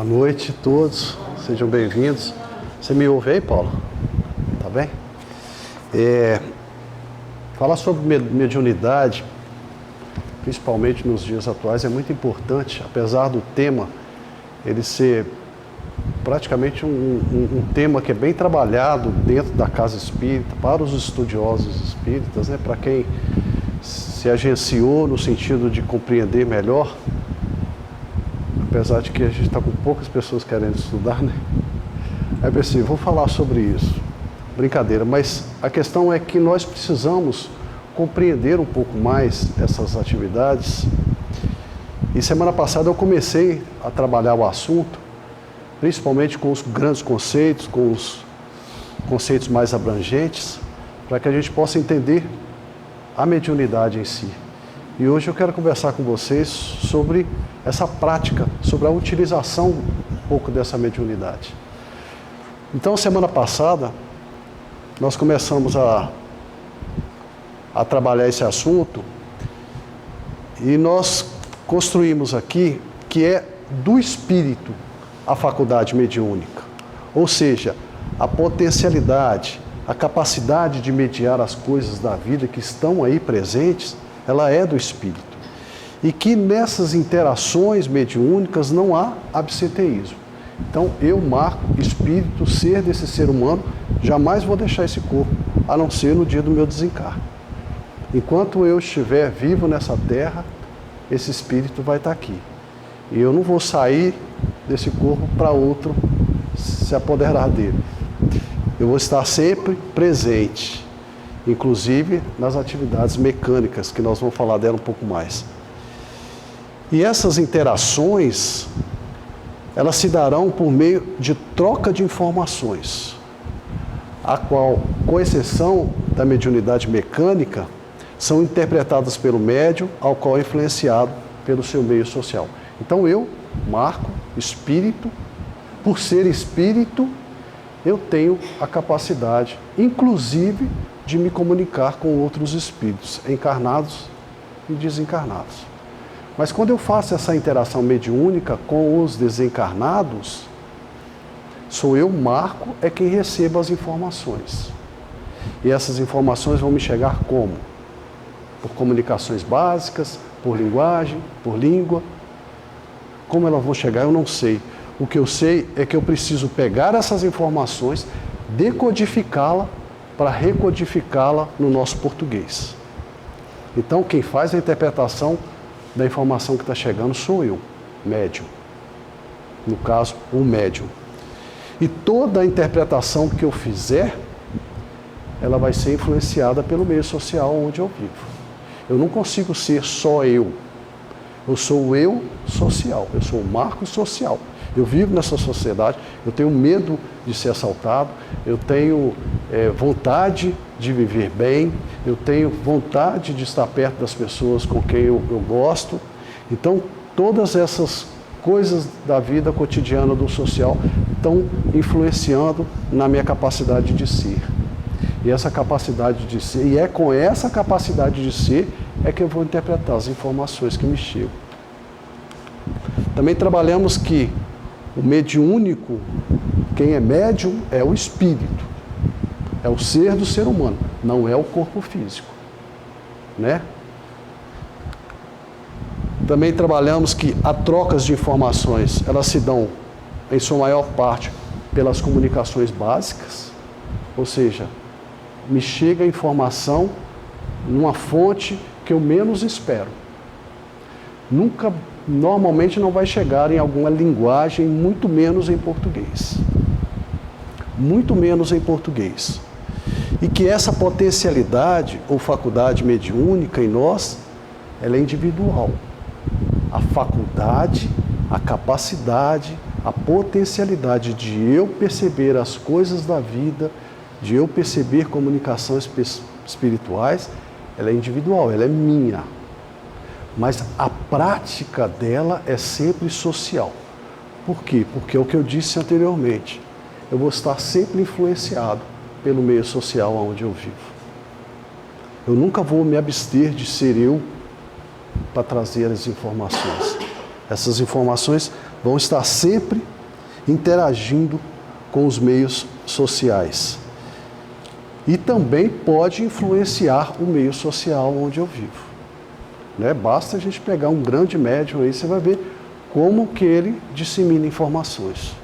Boa noite a todos, sejam bem-vindos. Você me ouve aí, Paulo? Tá bem? Falar sobre mediunidade, principalmente nos dias atuais, é muito importante, apesar do tema ele ser praticamente um tema que é bem trabalhado dentro da casa espírita, para os estudiosos espíritas, né? Para quem se agenciou no sentido de compreender melhor, apesar de que a gente está com poucas pessoas querendo estudar, né? Aí pensei, vou falar sobre isso. Brincadeira, mas a questão é que nós precisamos compreender um pouco mais essas atividades. E semana passada eu comecei a trabalhar o assunto, principalmente com os grandes conceitos, com os conceitos mais abrangentes, para que a gente possa entender a mediunidade em si. E hoje eu quero conversar com vocês sobre essa prática, sobre a utilização um pouco dessa mediunidade. Então, semana passada, nós começamos a trabalhar esse assunto e nós construímos aqui que é do espírito a faculdade mediúnica, ou seja, a potencialidade, a capacidade de mediar as coisas da vida que estão aí presentes, ela é do espírito. E que nessas interações mediúnicas não há absenteísmo. Então, eu, Marco, espírito, ser desse ser humano, jamais vou deixar esse corpo, a não ser no dia do meu desencarne. Enquanto eu estiver vivo nessa terra, esse espírito vai estar aqui. E eu não vou sair desse corpo para outro se apoderar dele. Eu vou estar sempre presente, inclusive nas atividades mecânicas, que nós vamos falar dela um pouco mais. E essas interações, elas se darão por meio de troca de informações, a qual, com exceção da mediunidade mecânica, são interpretadas pelo médium, ao qual é influenciado pelo seu meio social. Então eu, Marco, espírito, por ser espírito, eu tenho a capacidade, inclusive, de me comunicar com outros espíritos, encarnados e desencarnados. Mas quando eu faço essa interação mediúnica com os desencarnados, sou eu, Marco, é quem recebo as informações. E essas informações vão me chegar como? Por comunicações básicas, por linguagem, por língua. Como elas vão chegar, eu não sei. O que eu sei é que eu preciso pegar essas informações, decodificá-la para recodificá-la no nosso português. Então, quem faz a interpretação da informação que está chegando sou eu, médium. No caso, o médium. E toda a interpretação que eu fizer, ela vai ser influenciada pelo meio social onde eu vivo. Eu não consigo ser só eu. Eu sou o eu social, eu sou o Marco social. Eu vivo nessa sociedade, eu tenho medo de ser assaltado, eu tenho vontade de viver bem, eu tenho vontade de estar perto das pessoas com quem eu gosto. Então, todas essas coisas da vida cotidiana do social estão influenciando na minha capacidade de ser. E essa capacidade de ser, e é com essa capacidade de ser, é que eu vou interpretar as informações que me chegam. Também trabalhamos que o mediúnico, quem é médium, é o espírito. É o ser do ser humano, não é o corpo físico, né? Também trabalhamos que as trocas de informações, elas se dão, em sua maior parte, pelas comunicações básicas, ou seja, me chega a informação numa fonte que eu menos espero. Normalmente não vai chegar em alguma linguagem, muito menos em português. Muito menos em português. E que essa potencialidade ou faculdade mediúnica em nós, ela é individual. A faculdade, a capacidade, a potencialidade de eu perceber as coisas da vida, de eu perceber comunicações espirituais, ela é individual, ela é minha. Mas a prática dela é sempre social. Por quê? Porque é o que eu disse anteriormente. Eu vou estar sempre influenciado pelo meio social onde eu vivo. Eu nunca vou me abster de ser eu para trazer as informações. Essas informações vão estar sempre interagindo com os meios sociais. E também pode influenciar o meio social onde eu vivo. Né? Basta a gente pegar um grande médium aí, você vai ver como que ele dissemina informações.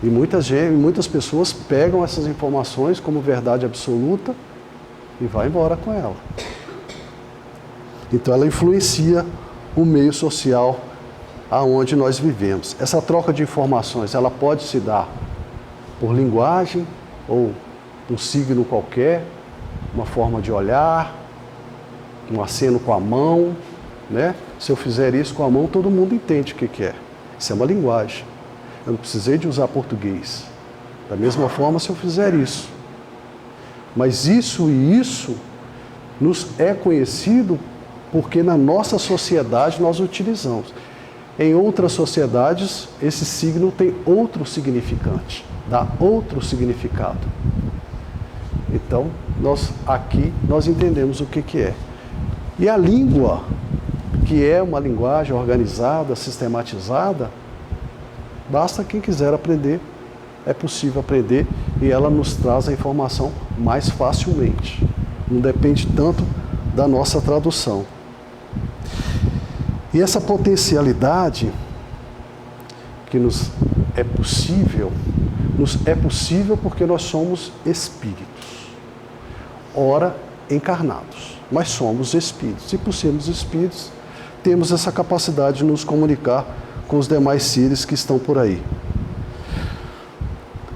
E muitas pessoas pegam essas informações como verdade absoluta e vai embora com ela. Então ela influencia o meio social aonde nós vivemos. Essa troca de informações, ela pode se dar por linguagem ou um signo qualquer, uma forma de olhar, um aceno com a mão, né? Se eu fizer isso com a mão, todo mundo entende o que é. Isso é uma linguagem. Eu não precisei de usar português. Da mesma forma, se eu fizer isso. Mas isso nos é conhecido porque na nossa sociedade nós utilizamos. Em outras sociedades, esse signo tem outro significante, dá outro significado. Então, aqui nós entendemos o que é. E a língua, que é uma linguagem organizada, sistematizada, basta quem quiser aprender, é possível aprender e ela nos traz a informação mais facilmente. Não depende tanto da nossa tradução. E essa potencialidade que nos é possível porque nós somos espíritos, ora encarnados, mas somos espíritos. E por sermos espíritos, temos essa capacidade de nos comunicar com os demais seres que estão por aí.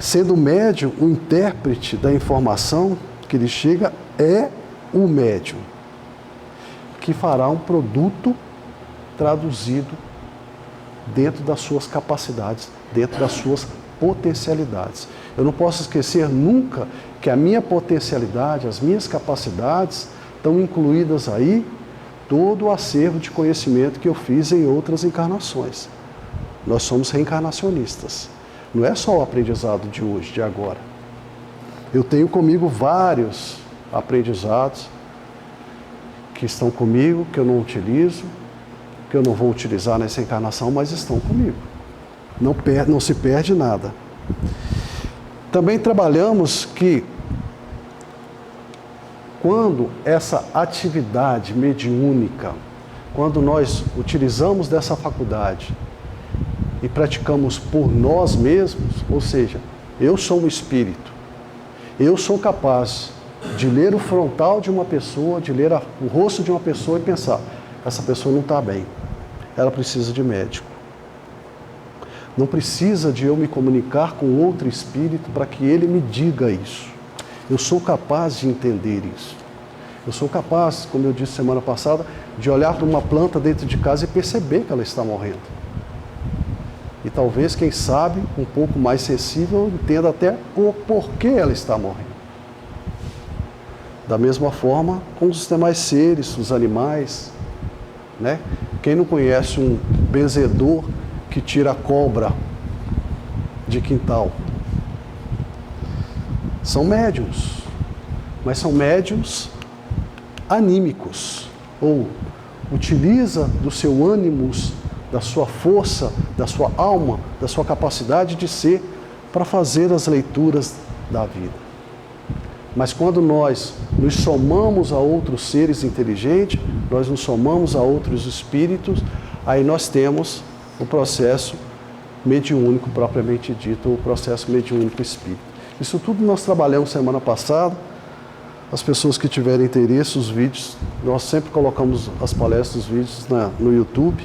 Sendo o médium, o intérprete da informação que lhe chega é o médium, que fará um produto traduzido dentro das suas capacidades, dentro das suas potencialidades. Eu não posso esquecer nunca que a minha potencialidade, as minhas capacidades, estão incluídas aí todo o acervo de conhecimento que eu fiz em outras encarnações. Nós somos reencarnacionistas. Não é só o aprendizado de hoje, de agora. Eu tenho comigo vários aprendizados que estão comigo, que eu não utilizo, que eu não vou utilizar nessa encarnação, mas estão comigo. Não se perde nada. Também trabalhamos que quando essa atividade mediúnica, quando nós utilizamos dessa faculdade e praticamos por nós mesmos, ou seja, eu sou um espírito, eu sou capaz de ler o frontal de uma pessoa, de ler o rosto de uma pessoa e pensar, essa pessoa não está bem, ela precisa de médico. Não precisa de eu me comunicar com outro espírito para que ele me diga isso. Eu sou capaz de entender isso. Eu sou capaz, como eu disse semana passada, de olhar para uma planta dentro de casa e perceber que ela está morrendo. E talvez, quem sabe, um pouco mais sensível, entenda até o porquê ela está morrendo. Da mesma forma com os demais seres, os animais, né? Quem não conhece um benzedor que tira a cobra de quintal? São médiuns, mas são médiuns anímicos, ou utiliza do seu ânimos, da sua força, da sua alma, da sua capacidade de ser, para fazer as leituras da vida. Mas quando nós nos somamos a outros seres inteligentes, nós nos somamos a outros espíritos, aí nós temos o processo mediúnico propriamente dito, o processo mediúnico espírita. Isso tudo nós trabalhamos semana passada. As pessoas que tiverem interesse, os vídeos, nós sempre colocamos as palestras, os vídeos no YouTube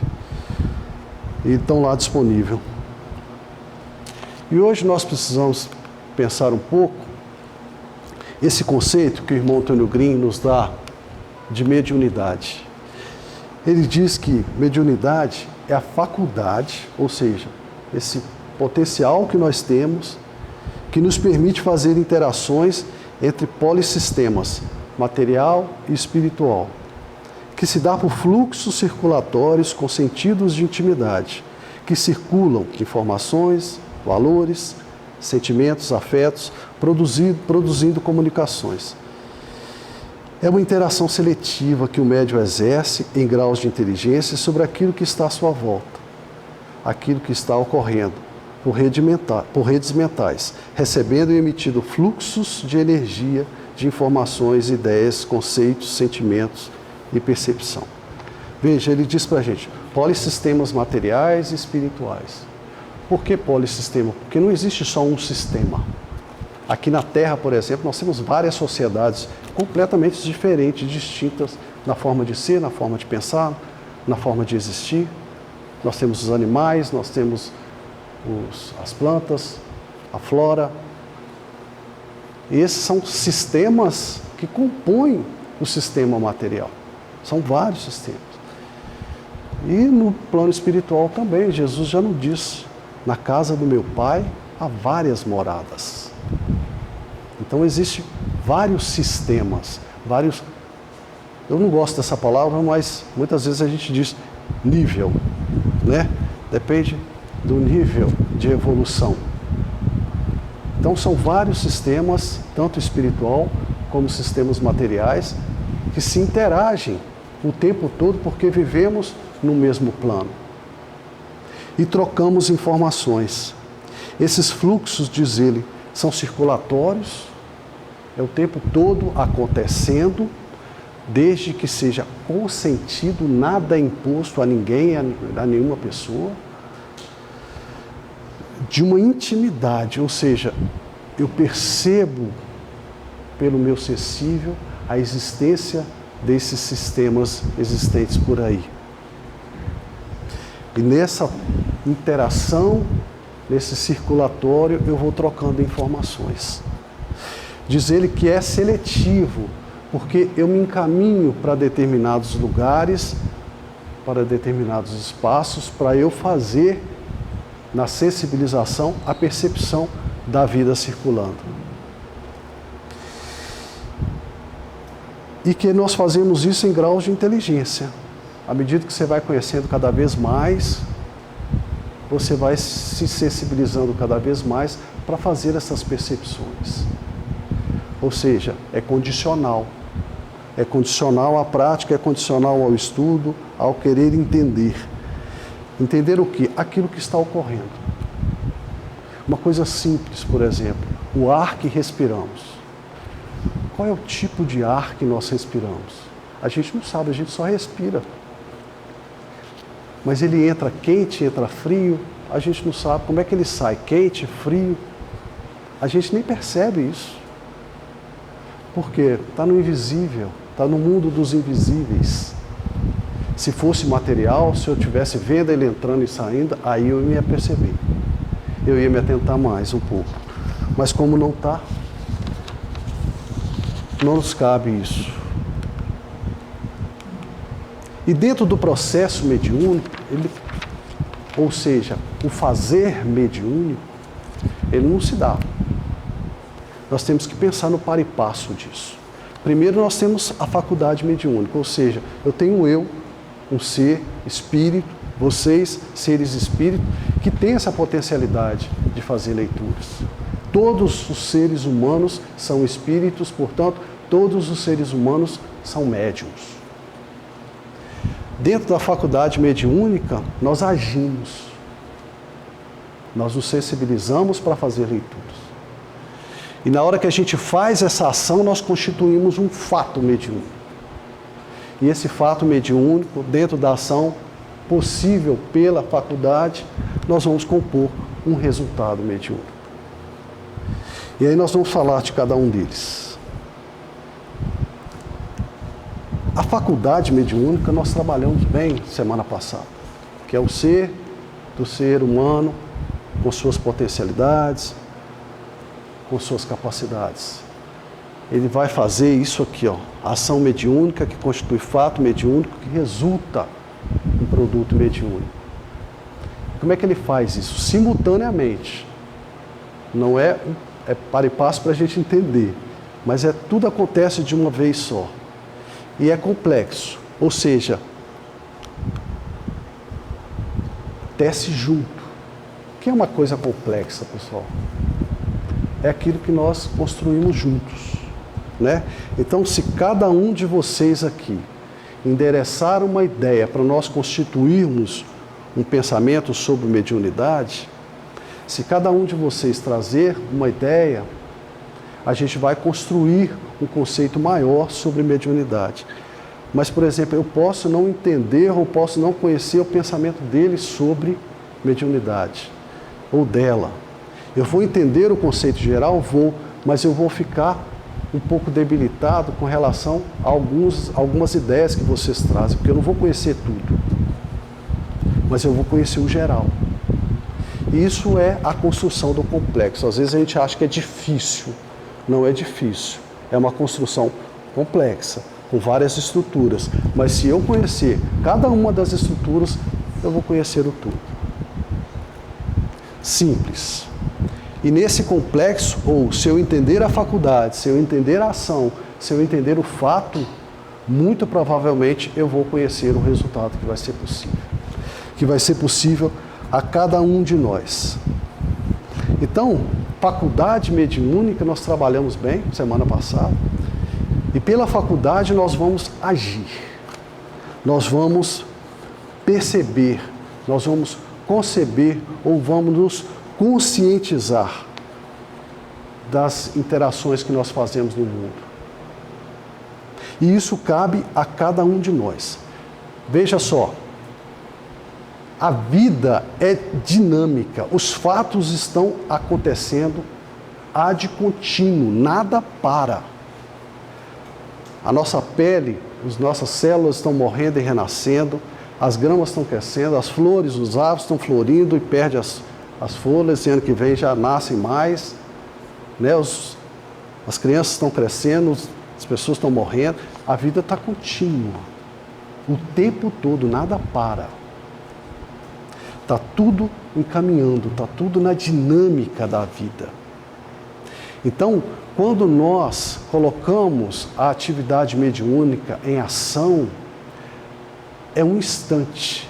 e estão lá disponíveis. E hoje nós precisamos pensar um pouco esse conceito que o irmão Antônio Green nos dá de mediunidade. Ele diz que mediunidade é a faculdade, ou seja, esse potencial que nós temos, que nos permite fazer interações entre polissistemas, material e espiritual, que se dá por fluxos circulatórios com sentidos de intimidade, que circulam informações, valores, sentimentos, afetos, produzindo comunicações. É uma interação seletiva que o médium exerce em graus de inteligência sobre aquilo que está à sua volta, aquilo que está ocorrendo, por redes mentais, recebendo e emitindo fluxos de energia, de informações, ideias, conceitos, sentimentos e percepção. Veja, ele diz para a gente, polissistemas materiais e espirituais. Por que polissistema? Porque não existe só um sistema. Aqui na Terra, por exemplo, nós temos várias sociedades completamente diferentes, distintas na forma de ser, na forma de pensar, na forma de existir. Nós temos os animais, nós temos as plantas, a flora. E esses são sistemas que compõem o sistema material. São vários sistemas. E no plano espiritual também, Jesus já nos diz, na casa do meu Pai há várias moradas. Então existem vários sistemas, vários... Eu não gosto dessa palavra, mas muitas vezes a gente diz nível, né? Depende do nível de evolução. Então são vários sistemas, tanto espiritual como sistemas materiais, que se interagem o tempo todo porque vivemos no mesmo plano. E trocamos informações. Esses fluxos, diz ele, são circulatórios, é o tempo todo acontecendo, desde que seja consentido, nada imposto a ninguém, a nenhuma pessoa, de uma intimidade, ou seja, eu percebo pelo meu sensível a existência desses sistemas existentes por aí. E nessa interação, nesse circulatório, eu vou trocando informações. Diz ele que é seletivo, porque eu me encaminho para determinados lugares, para determinados espaços, para eu fazer, na sensibilização, a percepção da vida circulando. E que nós fazemos isso em graus de inteligência. À medida que você vai conhecendo cada vez mais, você vai se sensibilizando cada vez mais para fazer essas percepções. Ou seja, é condicional. É condicional à prática, é condicional ao estudo, ao querer entender. Entender o quê? Aquilo que está ocorrendo. Uma coisa simples, por exemplo, o ar que respiramos. Qual é o tipo de ar que nós respiramos? A gente não sabe, a gente só respira. Mas ele entra quente, entra frio, a gente não sabe como é que ele sai, quente, frio. A gente nem percebe isso. Por quê? Está no invisível, está no mundo dos invisíveis. Se fosse material, se eu estivesse vendo ele entrando e saindo, aí eu ia perceber. Eu ia me atentar mais um pouco. Mas como não está, não nos cabe isso. E dentro do processo mediúnico, ou seja, o fazer mediúnico, ele não se dá. Nós temos que pensar no par e passo disso. Primeiro nós temos a faculdade mediúnica, ou seja, eu tenho eu, um ser, espírito, vocês, seres espírito, que tem essa potencialidade de fazer leituras. Todos os seres humanos são espíritos, portanto, todos os seres humanos são médiuns. Dentro da faculdade mediúnica, nós agimos. Nós nos sensibilizamos para fazer leituras. E na hora que a gente faz essa ação, nós constituímos um fato mediúnico. E esse fato mediúnico, dentro da ação possível pela faculdade, nós vamos compor um resultado mediúnico. E aí nós vamos falar de cada um deles. A faculdade mediúnica nós trabalhamos bem semana passada, que é o ser do ser humano, com suas potencialidades, com suas capacidades. Ele vai fazer isso aqui, ó, a ação mediúnica que constitui fato mediúnico que resulta em produto mediúnico. Como é que ele faz isso? Simultaneamente. Não é para e passo para a gente entender, mas tudo acontece de uma vez só. E é complexo, ou seja, tece junto. O que é uma coisa complexa, pessoal? É aquilo que nós construímos juntos, né? Então, se cada um de vocês aqui endereçar uma ideia para nós constituirmos um pensamento sobre mediunidade, Se cada um de vocês trazer uma ideia, a gente vai construir um conceito maior sobre mediunidade. Mas, por exemplo, eu posso não entender ou posso não conhecer o pensamento dele sobre mediunidade, ou dela. Eu vou entender o conceito geral, mas eu vou ficar um pouco debilitado com relação a algumas ideias que vocês trazem, porque eu não vou conhecer tudo, mas eu vou conhecer o geral. E isso é a construção do complexo. Às vezes a gente acha que é difícil. Não é difícil. É uma construção complexa, com várias estruturas. Mas se eu conhecer cada uma das estruturas, eu vou conhecer o todo. Simples. E nesse complexo, ou se eu entender a faculdade, se eu entender a ação, se eu entender o fato, muito provavelmente eu vou conhecer o resultado que vai ser possível. Que vai ser possível a cada um de nós. Então, faculdade mediúnica nós trabalhamos bem semana passada. E pela faculdade nós vamos agir. Nós vamos perceber, nós vamos conceber ou vamos nos conscientizar das interações que nós fazemos no mundo. E isso cabe a cada um de nós. Veja só, a vida é dinâmica, os fatos estão acontecendo ad contínuo, nada para. A nossa pele, as nossas células estão morrendo e renascendo, as gramas estão crescendo, as flores, os árvores estão florindo e perdem as folhas, e ano que vem já nascem mais, né? As crianças estão crescendo, as pessoas estão morrendo, a vida está contínua, o tempo todo, nada para. Está tudo encaminhando, está tudo na dinâmica da vida. Então, quando nós colocamos a atividade mediúnica em ação, é um instante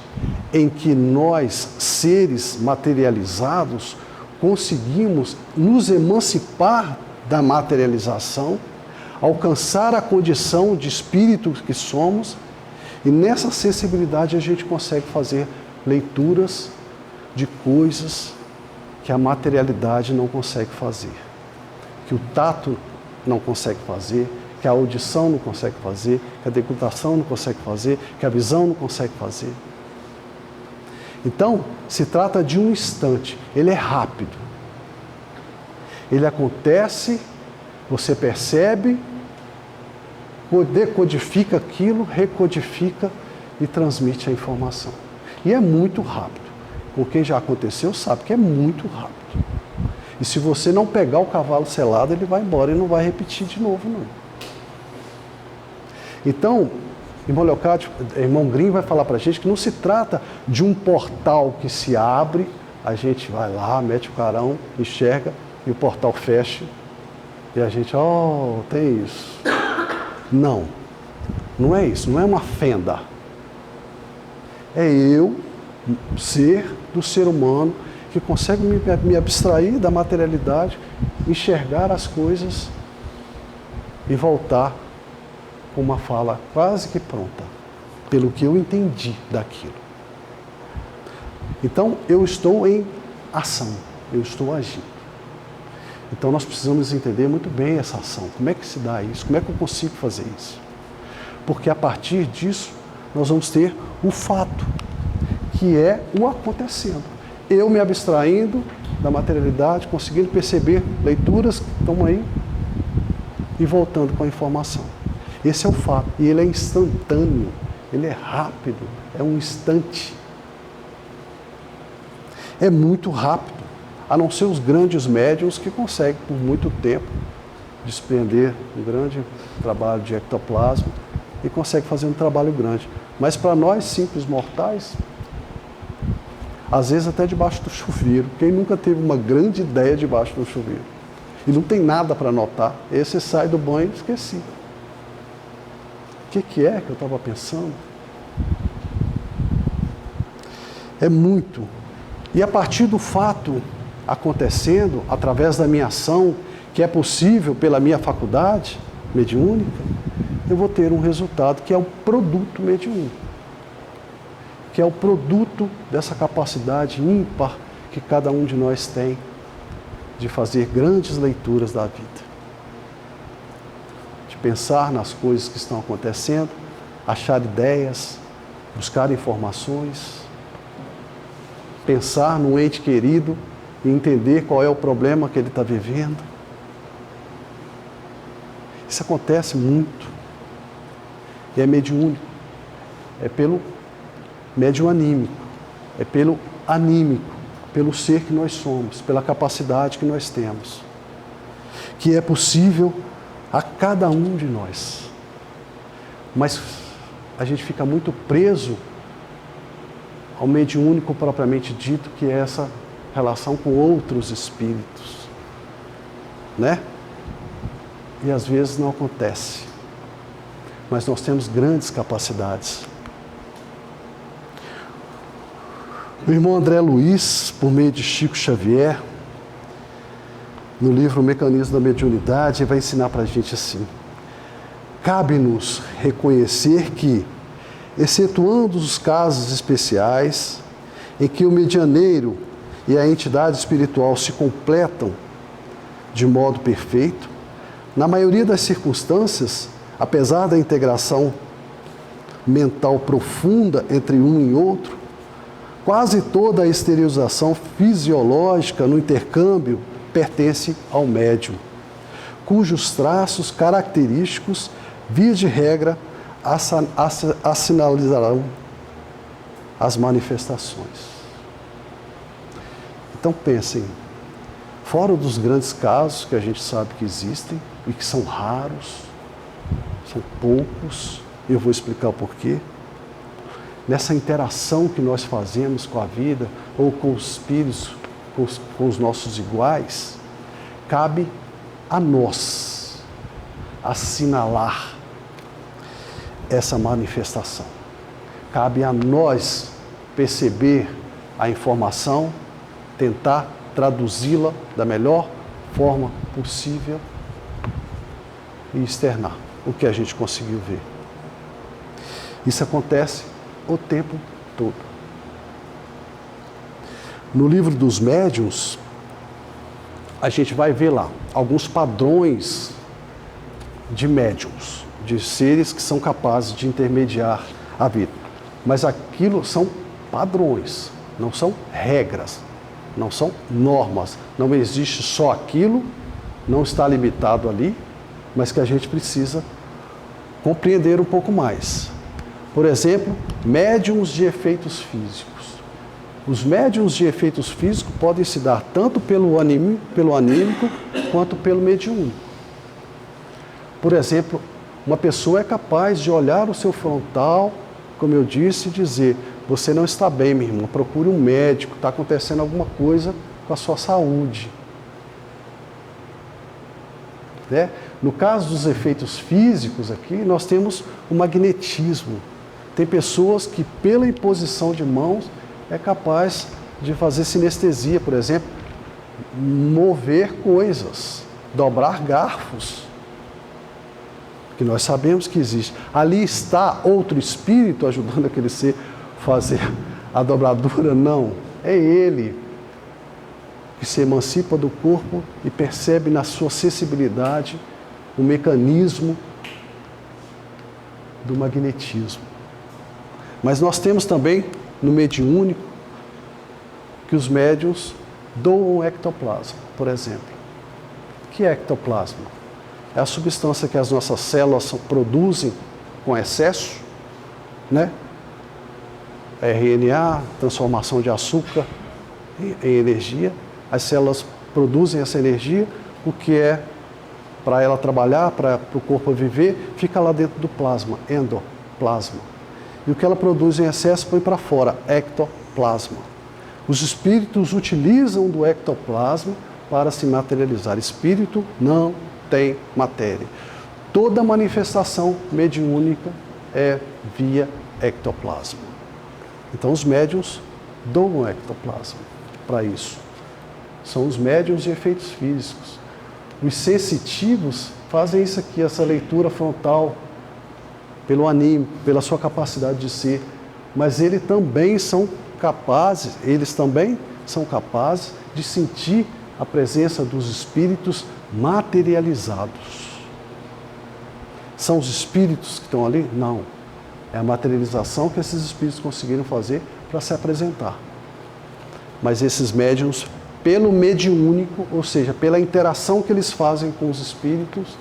em que nós, seres materializados, conseguimos nos emancipar da materialização, alcançar a condição de espírito que somos, e nessa sensibilidade a gente consegue fazer leituras de coisas que a materialidade não consegue fazer, que o tato não consegue fazer, que a audição não consegue fazer, que a degustação não consegue fazer, que a visão não consegue fazer. Então, se trata de um instante, ele é rápido. Ele acontece, você percebe, decodifica aquilo, recodifica e transmite a informação. E é muito rápido. Com quem já aconteceu sabe que é muito rápido. E se você não pegar o cavalo selado, ele vai embora e não vai repetir de novo, não. Então, irmão Leocádio, irmão Grimm vai falar para a gente que não se trata de um portal que se abre, a gente vai lá, mete o carão, enxerga e o portal fecha e a gente, tem isso. Não, não é isso, não é uma fenda. É eu, ser do ser humano, que consegue me abstrair da materialidade, enxergar as coisas e voltar com uma fala quase que pronta, pelo que eu entendi daquilo. Então, eu estou em ação, eu estou agindo. Então, nós precisamos entender muito bem essa ação. Como é que se dá isso? Como é que eu consigo fazer isso? Porque a partir disso, nós vamos ter o fato, que é o acontecendo. Eu me abstraindo da materialidade, conseguindo perceber leituras que estão aí e voltando com a informação. Esse é o fato. E ele é instantâneo, ele é rápido, é um instante. É muito rápido, a não ser os grandes médiuns que conseguem, por muito tempo, desprender um grande trabalho de ectoplasma e conseguem fazer um trabalho grande. Mas para nós, simples mortais, às vezes até debaixo do chuveiro. Quem nunca teve uma grande ideia debaixo do chuveiro? E não tem nada para anotar. Aí você sai do banho e esqueci. O que é que eu estava pensando? É muito. E a partir do fato acontecendo, através da minha ação, que é possível pela minha faculdade mediúnica, eu vou ter um resultado que é o produto mediúnico, que é o produto dessa capacidade ímpar que cada um de nós tem de fazer grandes leituras da vida, de pensar nas coisas que estão acontecendo, achar ideias, buscar informações, pensar no ente querido e entender qual é o problema que ele está vivendo. Isso acontece muito. E é mediúnico. É pelo médium anímico. É pelo anímico. Pelo ser que nós somos. Pela capacidade que nós temos. Que é possível a cada um de nós. Mas a gente fica muito preso ao mediúnico propriamente dito, que é essa relação com outros espíritos, né? E às vezes não acontece. Mas nós temos grandes capacidades. O irmão André Luiz, por meio de Chico Xavier, no livro O Mecanismo da Mediunidade, vai ensinar para a gente assim: cabe-nos reconhecer que, excetuando os casos especiais em que o medianeiro e a entidade espiritual se completam de modo perfeito, na maioria das circunstâncias, apesar da integração mental profunda entre um e outro, quase toda a exteriorização fisiológica no intercâmbio pertence ao médium, cujos traços característicos, via de regra, assinalizarão as manifestações. Então pensem, fora dos grandes casos que a gente sabe que existem e que são raros, são poucos, eu vou explicar o porquê. Nessa interação que nós fazemos com a vida ou com os espíritos, com os nossos iguais, cabe a nós assinalar essa manifestação. Cabe a nós perceber a informação, tentar traduzi-la da melhor forma possível e externar o que a gente conseguiu ver. Isso acontece o tempo todo. No livro dos médiuns, a gente vai ver lá alguns padrões de médiuns, de seres que são capazes de intermediar a vida. Mas aquilo são padrões, não são regras, não são normas. Não existe só aquilo, não está limitado ali, mas que a gente precisa compreender um pouco mais. Por exemplo, médiuns de efeitos físicos. Os médiuns de efeitos físicos podem se dar tanto pelo anímico quanto pelo mediúnico. Por exemplo, uma pessoa é capaz de olhar o seu frontal, como eu disse, e dizer: você não está bem, minha irmã, procure um médico, está acontecendo alguma coisa com a sua saúde. Né? No caso dos efeitos físicos aqui, nós temos o magnetismo. Tem pessoas que, pela imposição de mãos, é capaz de fazer sinestesia, por exemplo, mover coisas, dobrar garfos, que nós sabemos que existe. Ali está outro espírito ajudando aquele ser a fazer a dobradura? Não, é ele que se emancipa do corpo e percebe na sua sensibilidade o mecanismo do magnetismo. Mas nós temos também, no mediúnico, que os médiuns doam ectoplasma, por exemplo. O que é ectoplasma? É a substância que as nossas células produzem com excesso, né? RNA, transformação de açúcar em energia. As células produzem essa energia, o que é para ela trabalhar, para o corpo viver, fica lá dentro do plasma, endoplasma. E o que ela produz em excesso põe para fora, ectoplasma. Os espíritos utilizam do ectoplasma para se materializar. Espírito não tem matéria. Toda manifestação mediúnica é via ectoplasma. Então os médiuns doam ectoplasma para isso. São os médiuns de efeitos físicos. Os sensitivos fazem isso aqui, essa leitura frontal, pelo anímico, pela sua capacidade de ser. Mas eles também são capazes, eles também são capazes de sentir a presença dos espíritos materializados. São os espíritos que estão ali? Não. É a materialização que esses espíritos conseguiram fazer para se apresentar. Mas esses médiuns, pelo mediúnico, ou seja, pela interação que eles fazem com os espíritos,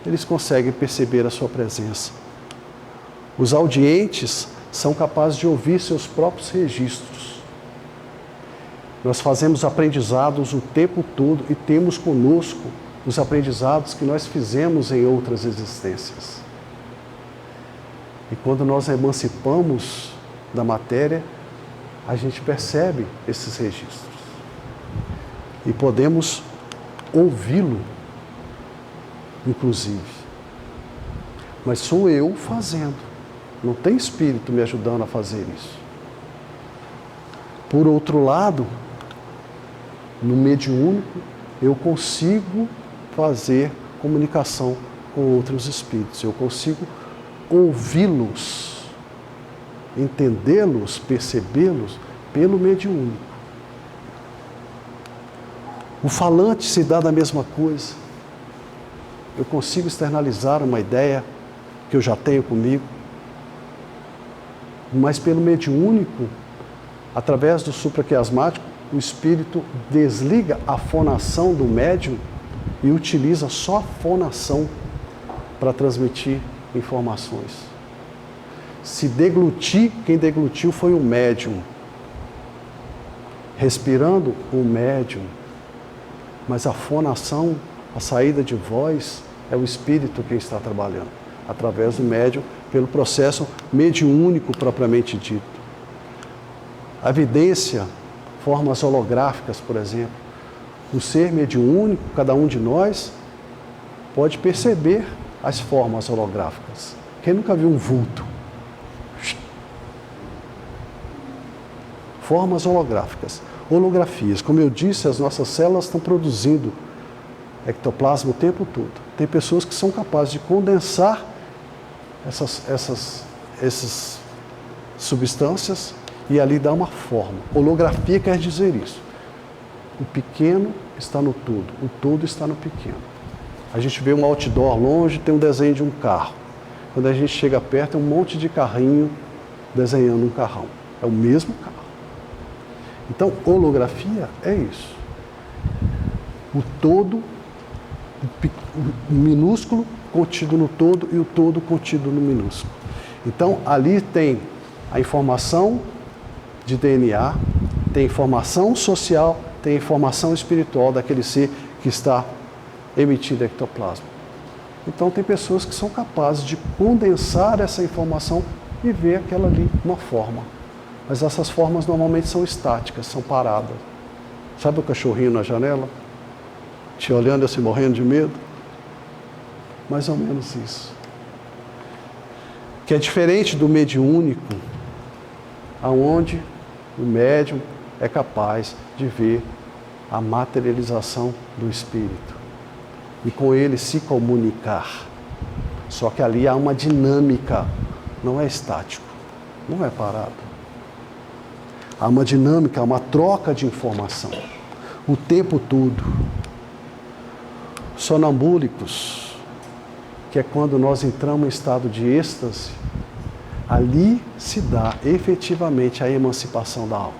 eles conseguem perceber a sua presença. Os audientes são capazes de ouvir seus próprios registros. Nós fazemos aprendizados o tempo todo e temos conosco os aprendizados que nós fizemos em outras existências. E quando nós emancipamos da matéria, a gente percebe esses registros. E podemos ouvi-lo, inclusive. Mas sou eu fazendo. Não tem espírito me ajudando a fazer isso. Por outro lado, no mediúnico, eu consigo fazer comunicação com outros espíritos. Eu consigo ouvi-los, entendê-los, percebê-los pelo mediúnico. O falante se dá da mesma coisa. Eu consigo externalizar uma ideia que eu já tenho comigo, mas pelo mediúnico, através do supraquiasmático, o espírito desliga a fonação do médium e utiliza só a fonação para transmitir informações. Se deglutir, quem deglutiu foi o médium. Respirando, o médium. Mas a fonação, a saída de voz, é o espírito quem está trabalhando, através do médium, pelo processo mediúnico propriamente dito. A evidência, formas holográficas, por exemplo. O ser mediúnico, cada um de nós, pode perceber as formas holográficas. Quem nunca viu um vulto? Formas holográficas. Holografias. Como eu disse, as nossas células estão produzindo ectoplasma o tempo todo. Tem pessoas que são capazes de condensar essas substâncias e ali dar uma forma. Holografia quer dizer isso. O pequeno está no todo, o todo está no pequeno. A gente vê um outdoor longe, tem um desenho de um carro. Quando a gente chega perto, é um monte de carrinho desenhando um carrão. É o mesmo carro. Então, holografia é isso. O todo, o minúsculo contido no todo e o todo contido no minúsculo. Então, ali tem a informação de DNA, tem informação social, tem informação espiritual daquele ser que está emitindo ectoplasma. Então, tem pessoas que são capazes de condensar essa informação e ver aquela ali uma forma. Mas essas formas normalmente são estáticas, são paradas. Sabe o cachorrinho na janela? Te olhando assim, morrendo de medo? Mais ou menos isso. Que é diferente do mediúnico, aonde o médium é capaz de ver a materialização do espírito e com ele se comunicar. Só que ali há uma dinâmica, não é estático, não é parado. Há uma dinâmica, há uma troca de informação o tempo todo. Sonambúlicos, que é quando nós entramos em estado de êxtase, ali se dá efetivamente a emancipação da alma.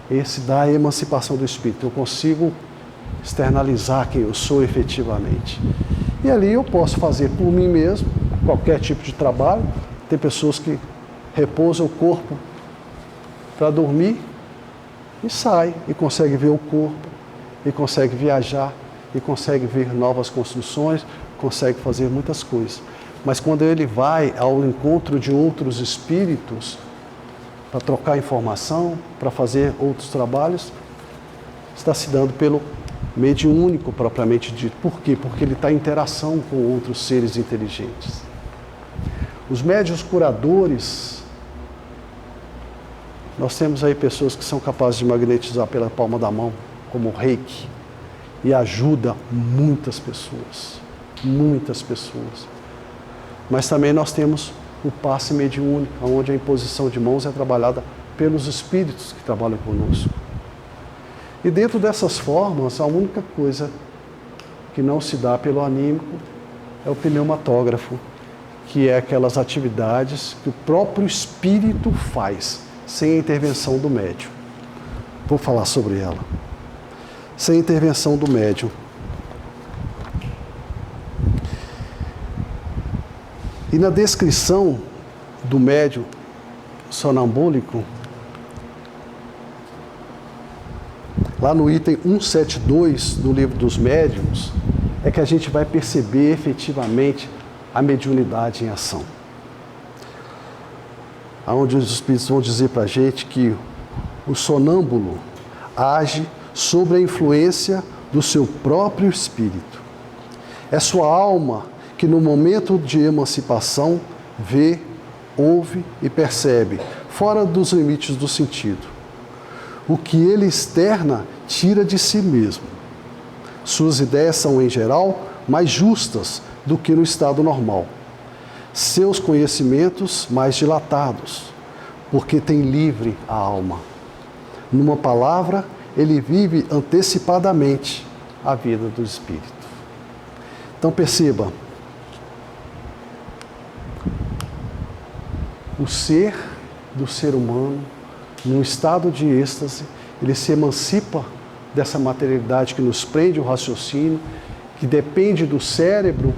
Esse dá a emancipação do espírito. Eu consigo externalizar quem eu sou efetivamente. E ali eu posso fazer por mim mesmo qualquer tipo de trabalho. Tem pessoas que repousam o corpo para dormir e sai e consegue ver o corpo, e consegue viajar, e consegue ver novas construções, consegue fazer muitas coisas. Mas quando ele vai ao encontro de outros espíritos para trocar informação, para fazer outros trabalhos, está se dando pelo mediúnico propriamente dito. Por quê? Porque ele está em interação com outros seres inteligentes. Os médiuns curadores, nós temos aí pessoas que são capazes de magnetizar pela palma da mão, como o Reiki, e ajuda muitas pessoas, muitas pessoas. Mas também nós temos o passe mediúnico, onde a imposição de mãos é trabalhada pelos espíritos que trabalham conosco. E dentro dessas formas, a única coisa que não se dá pelo anímico é o pneumatógrafo, que é aquelas atividades que o próprio espírito faz, sem a intervenção do médium. Vou falar sobre ela. Sem a intervenção do médium. E na descrição do médium sonambúlico, lá no item 172 do Livro dos Médiuns, é que a gente vai perceber efetivamente a mediunidade em ação. Onde os espíritos vão dizer para a gente que o sonâmbulo age sob a influência do seu próprio espírito. É sua alma que no momento de emancipação vê, ouve e percebe, fora dos limites do sentido. O que ele externa tira de si mesmo. Suas ideias são, em geral, mais justas do que no estado normal. Seus conhecimentos mais dilatados, porque tem livre a alma. Numa palavra, ele vive antecipadamente a vida do espírito. Então perceba, o ser do ser humano, num estado de êxtase, ele se emancipa dessa materialidade que nos prende o raciocínio, que depende do cérebro,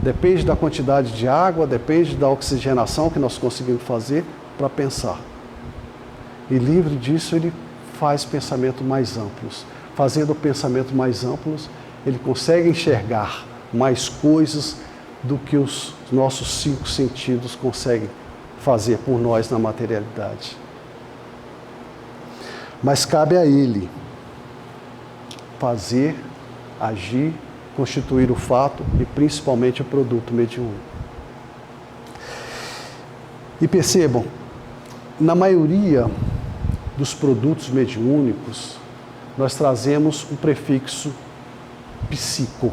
depende da quantidade de água, depende da oxigenação que nós conseguimos fazer para pensar. E livre disso, ele faz pensamentos mais amplos. Fazendo pensamentos mais amplos, ele consegue enxergar mais coisas do que os nossos 5 sentidos conseguem fazer por nós na materialidade. Mas cabe a ele fazer, agir, constituir o fato e principalmente o produto mediúnico. E percebam, na maioria dos produtos mediúnicos, nós trazemos um prefixo psico,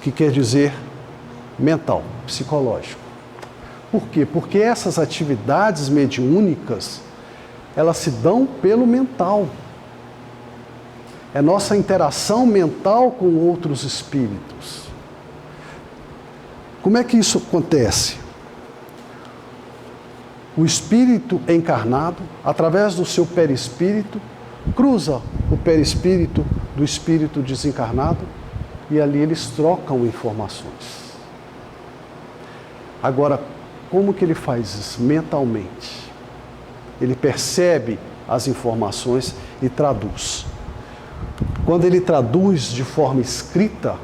que quer dizer mental, psicológico. Por quê? Porque essas atividades mediúnicas, elas se dão pelo mental. É nossa interação mental com outros espíritos. Como é que isso acontece? O espírito encarnado, através do seu perispírito, cruza o perispírito do espírito desencarnado e ali eles trocam informações. Agora, como que ele faz isso? Mentalmente. Ele percebe as informações e traduz. Quando ele traduz de forma escrita,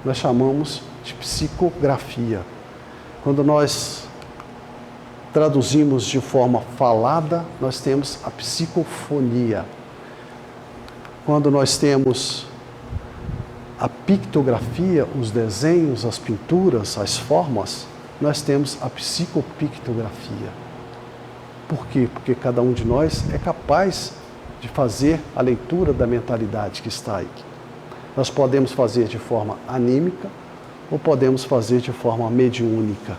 nós chamamos de psicografia. Quando nós traduzimos de forma falada, nós temos a psicofonia. Quando nós temos a pictografia, os desenhos, as pinturas, as formas, nós temos a psicopictografia. Por quê? Porque cada um de nós é capaz de fazer a leitura da mentalidade que está aí. Nós podemos fazer de forma anímica ou podemos fazer de forma mediúnica.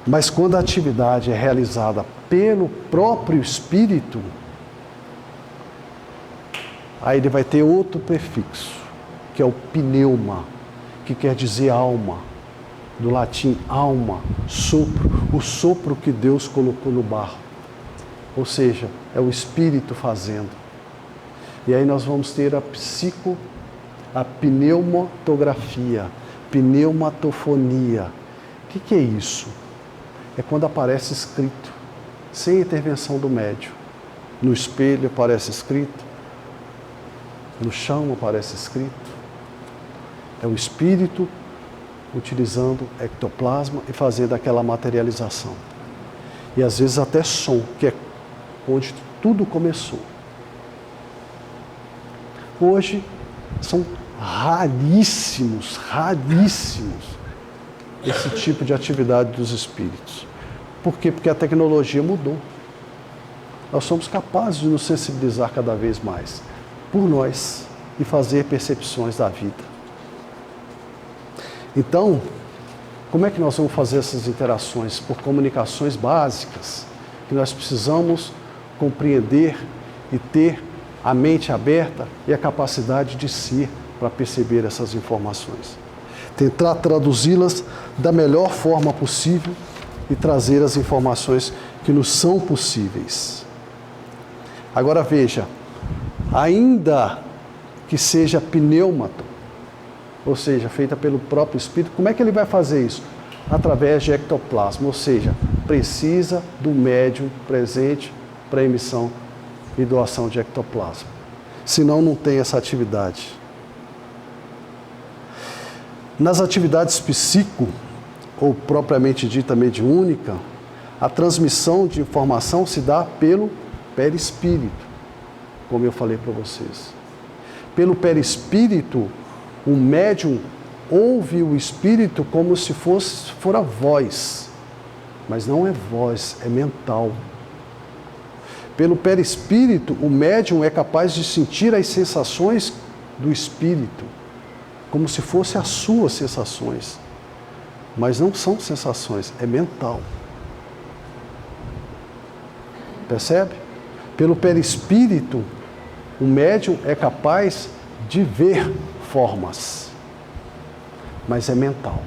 Mas quando a atividade é realizada pelo próprio espírito, aí ele vai ter outro prefixo, que é o pneuma, que quer dizer alma. Do latim alma, sopro, o sopro que Deus colocou no barro. Ou seja, é o espírito fazendo. E aí nós vamos ter a pneumatografia, pneumatofonia. O que é isso? É quando aparece escrito, sem intervenção do médium. No espelho aparece escrito, no chão aparece escrito. É o espírito utilizando ectoplasma e fazendo aquela materialização. E às vezes até som, que é onde tudo começou. Hoje são raríssimos esse tipo de atividade dos espíritos. Por quê? Porque a tecnologia mudou. Nós somos capazes de nos sensibilizar cada vez mais por nós e fazer percepções da vida. Então, Como é que nós vamos fazer essas interações? Por comunicações básicas, que nós precisamos compreender e ter a mente aberta e a capacidade de ser para perceber essas informações. Tentar traduzi-las da melhor forma possível e trazer as informações que nos são possíveis. Agora veja, ainda que seja pneumato, ou seja, feita pelo próprio Espírito, como é que ele vai fazer isso? Através de ectoplasma, ou seja, precisa do médium presente para emissão e doação de ectoplasma. Senão não tem essa atividade. Nas atividades psíquico, ou propriamente dita mediúnica, a transmissão de informação se dá pelo perispírito, como eu falei para vocês. Pelo perispírito, o médium ouve o espírito como se for a voz, mas não é voz, é mental. Pelo perispírito, o médium é capaz de sentir as sensações do espírito, como se fossem as suas sensações, mas não são sensações, é mental. Percebe? Pelo perispírito, o médium é capaz de ver formas, mas é mental.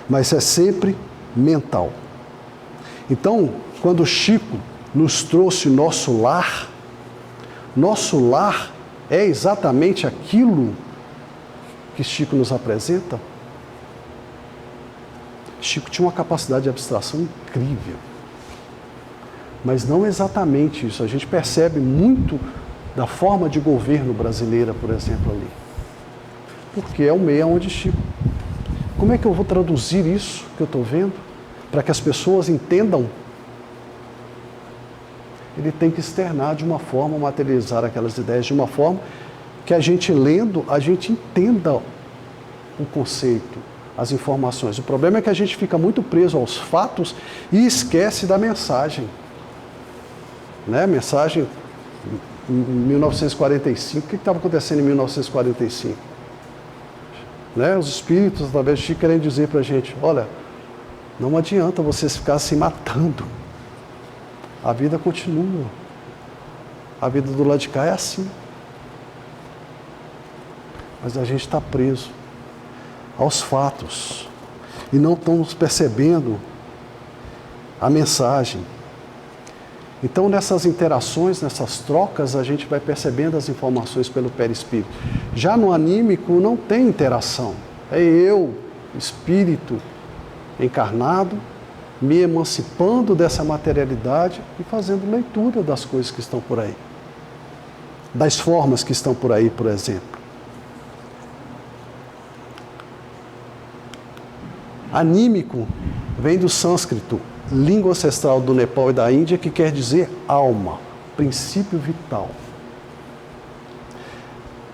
Mas é sempre mental. Então, quando Chico nos trouxe nosso lar é exatamente aquilo que Chico nos apresenta. Chico tinha uma capacidade de abstração incrível. Mas não exatamente isso. A gente percebe muito da forma de governo brasileira, por exemplo, ali. Porque é o meio onde Chico. Como é que eu vou traduzir isso que eu estou vendo para que as pessoas entendam? Ele tem que externar de uma forma, materializar aquelas ideias de uma forma que a gente lendo, a gente entenda o conceito, as informações. O problema é que a gente fica muito preso aos fatos e esquece da mensagem. Né? Mensagem em 1945, o que estava acontecendo em 1945? Né? Os espíritos, através de Chico, querem dizer para a gente, olha, não adianta vocês ficarem se matando. A vida continua. A vida do lado de cá é assim. Mas a gente está preso aos fatos e não estamos percebendo a mensagem. Então, nessas interações, nessas trocas, a gente vai percebendo as informações pelo perispírito. Já no anímico não tem interação. É eu, espírito encarnado, me emancipando dessa materialidade e fazendo leitura das coisas que estão por aí. Das formas que estão por aí, por exemplo. Anímico vem do sânscrito, língua ancestral do Nepal e da Índia, que quer dizer alma, princípio vital.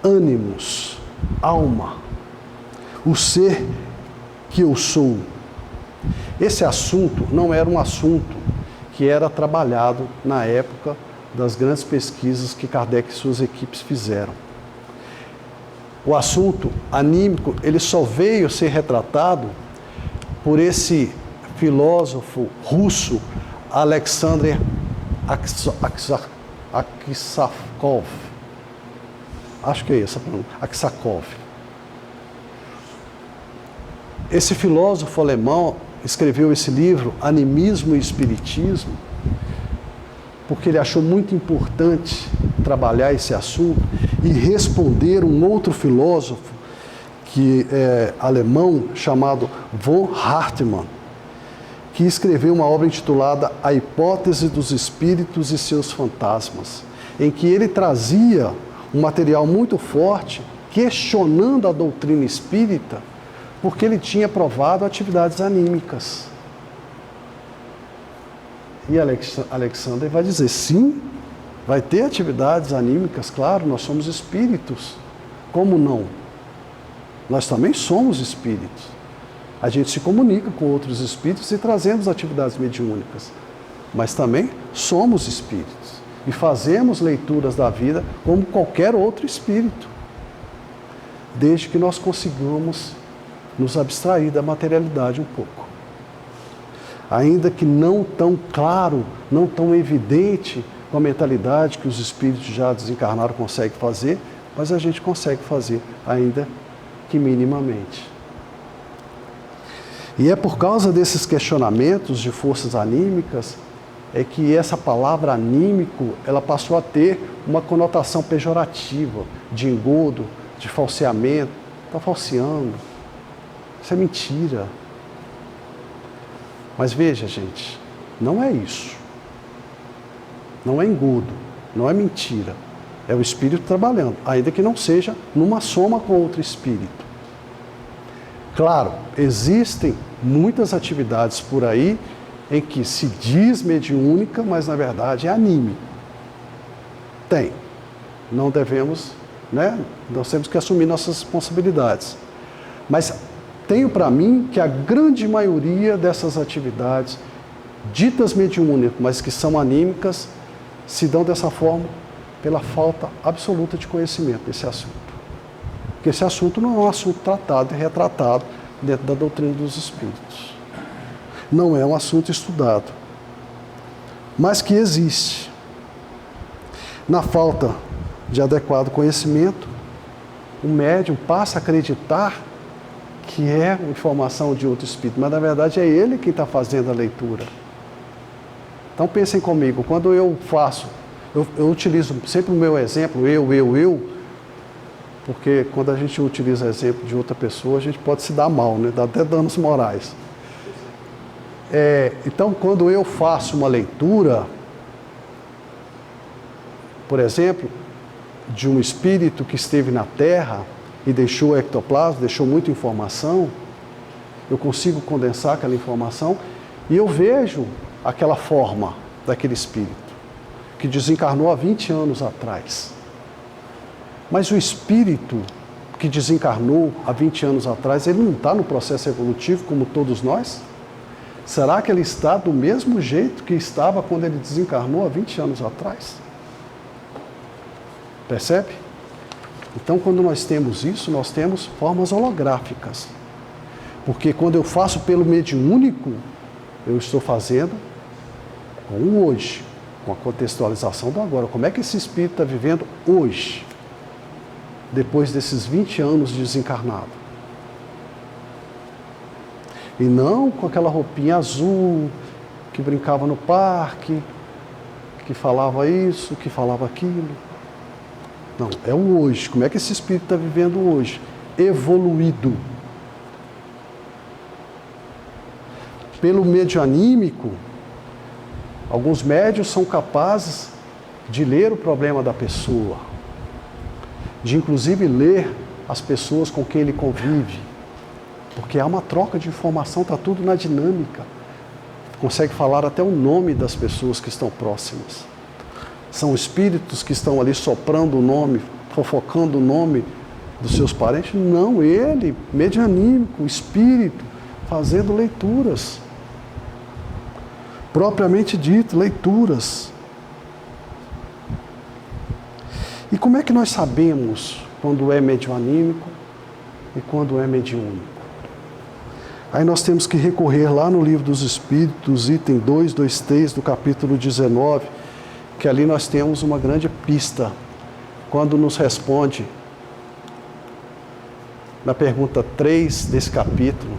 Ânimos, alma, o ser que eu sou. Esse assunto não era um assunto que era trabalhado na época das grandes pesquisas que Kardec e suas equipes fizeram. O assunto anímico, ele só veio ser retratado por esse filósofo russo, Alexander Aksakov. Acho que é essa a pronúncia, Aksakov. Esse filósofo alemão escreveu esse livro, Animismo e Espiritismo, porque ele achou muito importante trabalhar esse assunto e responder um outro filósofo que é alemão, chamado von Hartmann, que escreveu uma obra intitulada A Hipótese dos Espíritos e Seus Fantasmas, em que ele trazia um material muito forte, questionando a doutrina espírita, porque ele tinha provado atividades anímicas. E Alexander vai dizer, sim, vai ter atividades anímicas, claro, nós somos espíritos. Como não? Nós também somos espíritos. A gente se comunica com outros espíritos e trazemos atividades mediúnicas. Mas também somos espíritos. E fazemos leituras da vida como qualquer outro espírito. Desde que nós consigamos nos abstrair da materialidade um pouco. Ainda que não tão claro, não tão evidente com a mentalidade que os espíritos já desencarnaram conseguem fazer, mas a gente consegue fazer, ainda que minimamente. E é por causa desses questionamentos de forças anímicas é que essa palavra anímico, ela passou a ter uma conotação pejorativa, de engodo, de falseamento. Está falseando. Isso é mentira. Mas veja, gente, não é isso. Não é engodo, não é mentira. É o espírito trabalhando, ainda que não seja numa soma com outro espírito. Claro, existem muitas atividades por aí em que se diz mediúnica, mas na verdade é anímico. Tem. Não devemos, né? Nós temos que assumir nossas responsabilidades. Mas tenho para mim que a grande maioria dessas atividades ditas mediúnicas, mas que são anímicas, se dão dessa forma pela falta absoluta de conhecimento desse assunto. Porque esse assunto não é um assunto tratado e retratado dentro da doutrina dos espíritos. Não é um assunto estudado, mas que existe. Na falta de adequado conhecimento, o médium passa a acreditar que é informação de outro espírito, mas na verdade é ele quem está fazendo a leitura. Então pensem comigo, quando eu faço, eu utilizo sempre o meu exemplo, eu, porque quando a gente utiliza exemplo de outra pessoa, a gente pode se dar mal, né? Dá até danos morais. Então, quando eu faço uma leitura, por exemplo, de um espírito que esteve na Terra e deixou o ectoplasma, deixou muita informação, eu consigo condensar aquela informação e eu vejo aquela forma daquele espírito que desencarnou há 20 anos atrás. Mas o espírito que desencarnou há 20 anos atrás, ele não está no processo evolutivo como todos nós? Será que ele está do mesmo jeito que estava quando ele desencarnou há 20 anos atrás? Percebe? Então, quando nós temos isso, nós temos formas holográficas. Porque quando eu faço pelo mediúnico, eu estou fazendo com o hoje, com a contextualização do agora. Como é que esse espírito está vivendo hoje, depois desses 20 anos de desencarnado? E não com aquela roupinha azul, que brincava no parque, que falava isso, que falava aquilo. Não, é o hoje. Como é que esse espírito está vivendo hoje? Evoluído. Pelo medianímico, alguns médios são capazes de ler o problema da pessoa, de inclusive ler as pessoas com quem ele convive, porque há uma troca de informação, está tudo na dinâmica. Consegue falar até o nome das pessoas que estão próximas. São espíritos que estão ali soprando o nome, fofocando o nome dos seus parentes? Não, ele, medianímico, espírito, fazendo leituras. Propriamente dito, leituras. E como é que nós sabemos quando é medianímico e quando é mediúnico? Aí nós temos que recorrer lá no Livro dos Espíritos, item 223 do capítulo 19, que ali nós temos uma grande pista, quando nos responde, na pergunta 3 desse capítulo,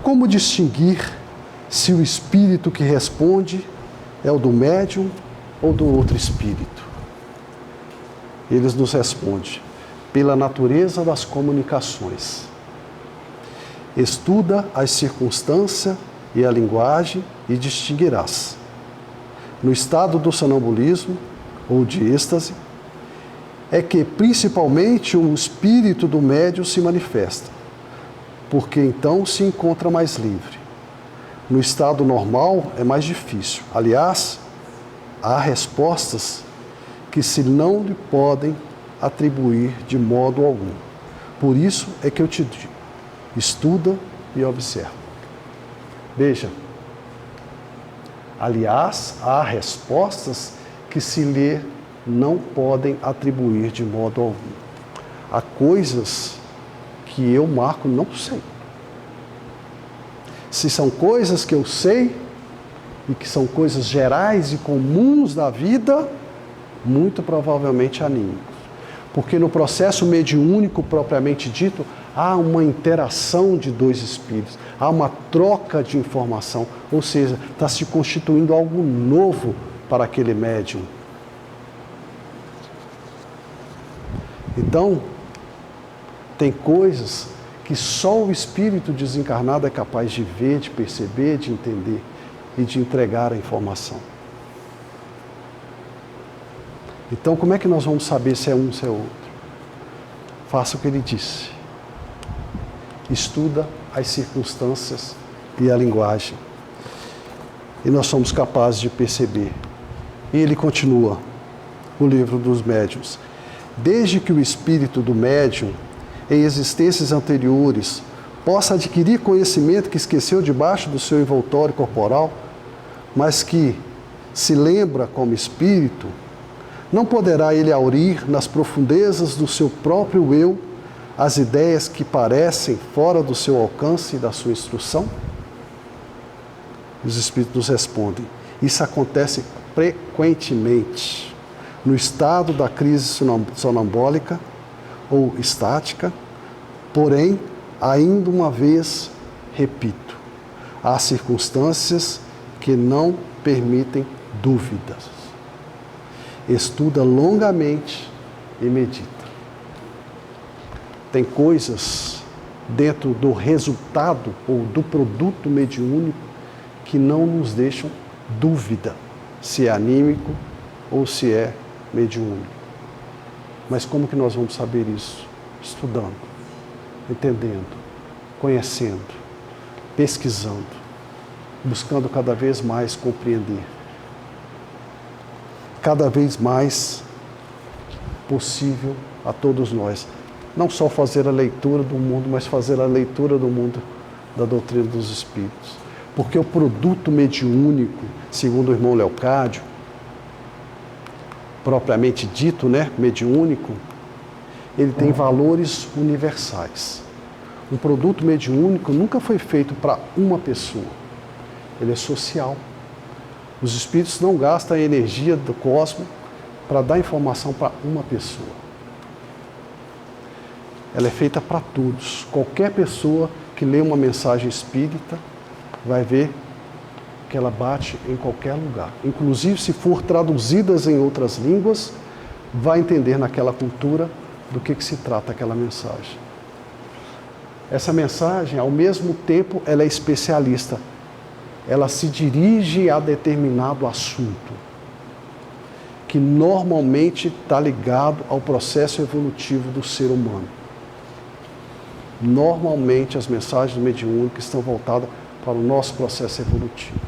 como distinguir se o espírito que responde é o do médium ou do outro espírito? Eles nos respondem, pela natureza das comunicações. Estuda as circunstâncias e a linguagem e distinguirás. No estado do sonambulismo ou de êxtase, é que principalmente o espírito do médium se manifesta, porque então se encontra mais livre. No estado normal é mais difícil. Aliás, há respostas que se não lhe podem atribuir de modo algum. Por isso é que eu te digo, estuda e observa. Veja, aliás, há respostas que se lhe não podem atribuir de modo algum. Há coisas que eu, Marco, não sei. Se são coisas que eu sei e que são coisas gerais e comuns da vida, muito provavelmente anímicos. Porque no processo mediúnico propriamente dito, há uma interação de dois espíritos, há uma troca de informação, ou seja, está se constituindo algo novo para aquele médium. Então, tem coisas que só o espírito desencarnado é capaz de ver, de perceber, de entender e de entregar a informação. Então, como é que nós vamos saber se é um ou se é outro? Faça o que ele disse. Estuda as circunstâncias e a linguagem. E nós somos capazes de perceber. E ele continua, o livro dos médiuns. Desde que o espírito do médium, em existências anteriores, possa adquirir conhecimento que esqueceu debaixo do seu envoltório corporal, mas que se lembra como espírito, não poderá ele aurir nas profundezas do seu próprio eu as ideias que parecem fora do seu alcance e da sua instrução? Os espíritos nos respondem: isso acontece frequentemente no estado da crise sonambólica ou estática, porém, ainda uma vez, repito, há circunstâncias que não permitem dúvidas. Estuda longamente e medita. Tem coisas dentro do resultado ou do produto mediúnico que não nos deixam dúvida se é anímico ou se é mediúnico. Mas como que nós vamos saber isso? Estudando, entendendo, conhecendo, pesquisando, buscando cada vez mais compreender. Cada vez mais possível a todos nós. Não só fazer a leitura do mundo, mas fazer a leitura do mundo da doutrina dos Espíritos. Porque o produto mediúnico, segundo o irmão Leocádio, propriamente dito, mediúnico, ele tem valores universais. Um produto mediúnico nunca foi feito para uma pessoa. Ele é social. Os espíritos não gastam a energia do cosmos para dar informação para uma pessoa. Ela é feita para todos. Qualquer pessoa que lê uma mensagem espírita vai ver que ela bate em qualquer lugar. Inclusive, se for traduzidas em outras línguas, vai entender naquela cultura do que se trata aquela mensagem. Essa mensagem, ao mesmo tempo, ela é especialista. Ela se dirige a determinado assunto, que normalmente está ligado ao processo evolutivo do ser humano. Normalmente as mensagens mediúnicas estão voltadas para o nosso processo evolutivo.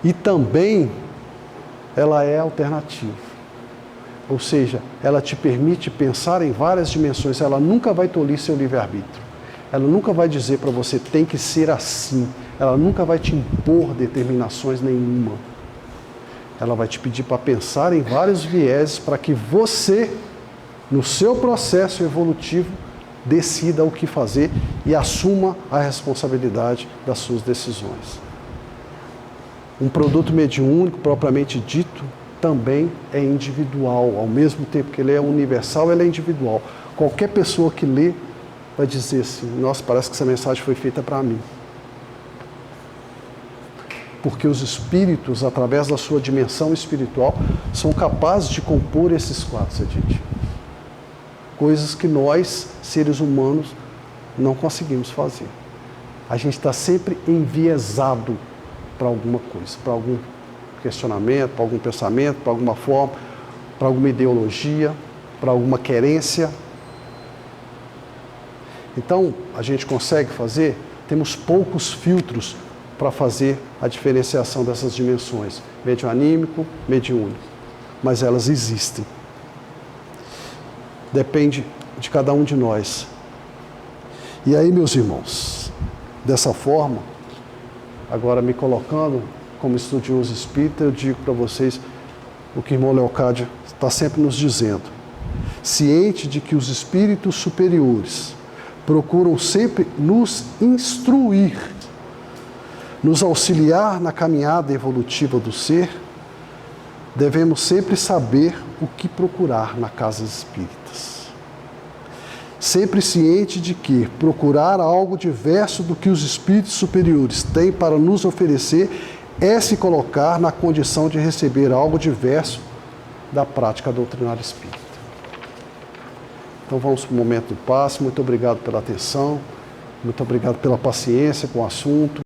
E também ela é alternativa. Ou seja, ela te permite pensar em várias dimensões. Ela nunca vai tolir seu livre-arbítrio. Ela nunca vai dizer para você, tem que ser assim. Ela nunca vai te impor determinações nenhuma. Ela vai te pedir para pensar em vários vieses para que você, no seu processo evolutivo, decida o que fazer e assuma a responsabilidade das suas decisões. Um produto mediúnico, propriamente dito, também é individual. Ao mesmo tempo que ele é universal, ele é individual. Qualquer pessoa que lê vai dizer assim, nossa, parece que essa mensagem foi feita para mim. Porque os espíritos, através da sua dimensão espiritual, são capazes de compor esses quadros adjetivos. Coisas que nós, seres humanos, não conseguimos fazer. A gente está sempre enviesado para alguma coisa, para algum questionamento, para algum pensamento, para alguma forma, para alguma ideologia, para alguma querência. Então, a gente consegue fazer, temos poucos filtros para fazer a diferenciação dessas dimensões, medianímico, mediúnico, mas elas existem. Depende de cada um de nós. E aí, meus irmãos, dessa forma, agora me colocando como estudioso espírita, eu digo para vocês o que o irmão Leocádio está sempre nos dizendo. ciente de que os espíritos superiores procuram sempre nos instruir, nos auxiliar na caminhada evolutiva do ser, devemos sempre saber o que procurar na casa espíritas. Sempre ciente de que procurar algo diverso do que os espíritos superiores têm para nos oferecer é se colocar na condição de receber algo diverso da prática doutrinária espírita. Então vamos para o momento do passe. Muito obrigado pela atenção, muito obrigado pela paciência com o assunto.